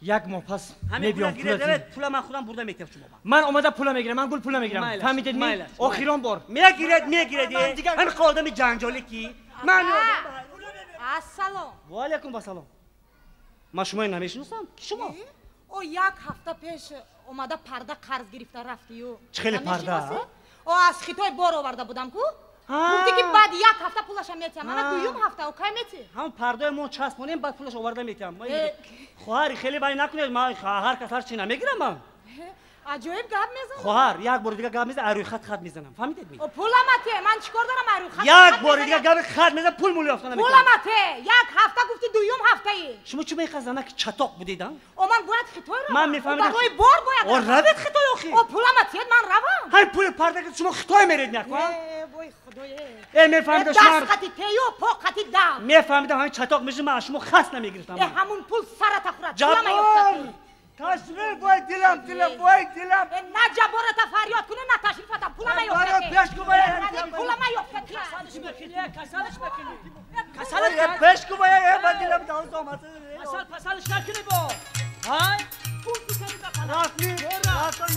یک ماه پس همین میبیام پول من خودم بردم میتم شما من اومده پول میگیرم من گل پول میگیرم فهمیدید می آخرام بار میگیرید همین آدم جنجالی کی من السلام و علیکم السلام من شما نمیشناسم کی شما او یک هفته پیش اومده پرده قرض گرفته رفتی و چه خیلی پرده او از خیتای بار آورده بودم کو گفتی که بعد یک هفته پولش میتیم من دویم هفته او کی میتی هم پرده ما چسبونیم بعد پولش آورده میتیم خواهر خیلی بای نکنید من هر کس هر چی نمیگیرم من عجایب گپ میزنم خواهر یک بار دیگه گپ میزنم روی خط میزنم فهمیدید می پولمته من چیکار دارم روی خط یک بار دیگه گپ خط میزنم پول مولی افتاد نمیکنم پولمته یک هفته گفتی دویم هفته ای شما چه میخواسته که چطاق بودید او من باید خطای رو من میفهمیدم برای بار باید او روید خطای آخی او پولمته من روم های پول پرده که شما خطای میرید نکن وای ای خدایا میفهمیدم شما دست خطی تیو پا خطی دم میفهمیدم همین چطاق میشه من شما خاص نمیگرفتم همون پول سرت خورد جبار تشریف باید دلم نه جبارت فریاد کنه نه تشریفت پولم میافتاد پیش کو باید پولم میافتاد کسالش پیش کو باید بعد دلم داوز آمد پسالش نکنی با های پول رافنی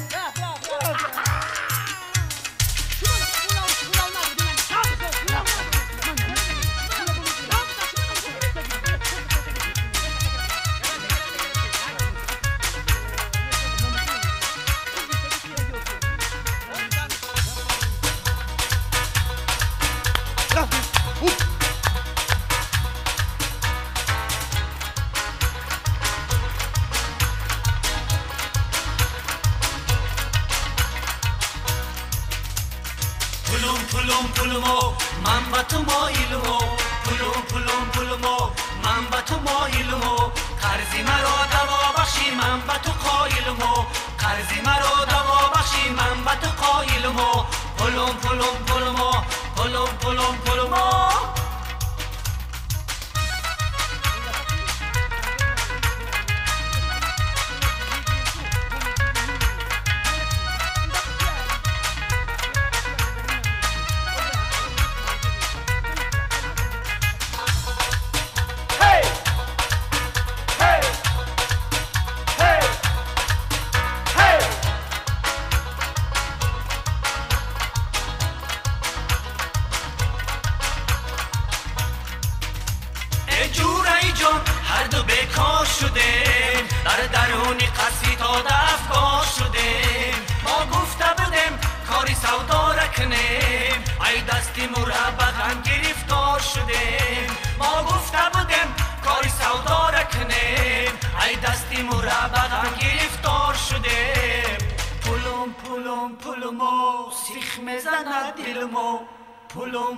پولمو من با تو مایلمو پولمو من با تو مایلمو قرضی مرا دوا بخشی من با تو قایلمو قرضی مرا دوا بخشی من با تو قایلمو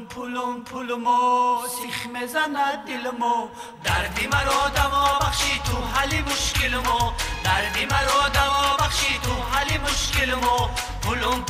پولمو پولمو سیخ میزند دلمو دردی مرا دوا بخشی تو حل مشکلمو دردی مرا دوا بخشی تو حل مشکلمو پولمو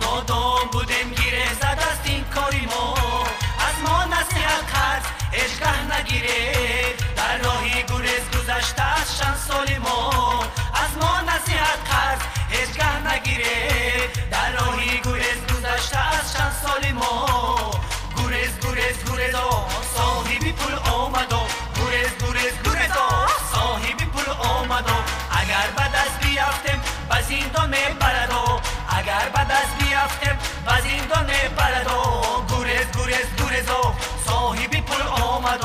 نادام بودیم گیره زد است این کاری ما از ما نصیحت قرض هیچگاه نگیره در راهی گریز گذشته از چند سال ما از ما نصیحت قرض هیچگاه نگیره در راهی گریز گذشته از چند سال ما گریز صاحبی پول آمد گریز صاحبی پول آمد اگر بعد از بیافتیم به زندان میبرد اگر بعد از بیافتیم به زندان میبرد گریز صاحبی پول آمد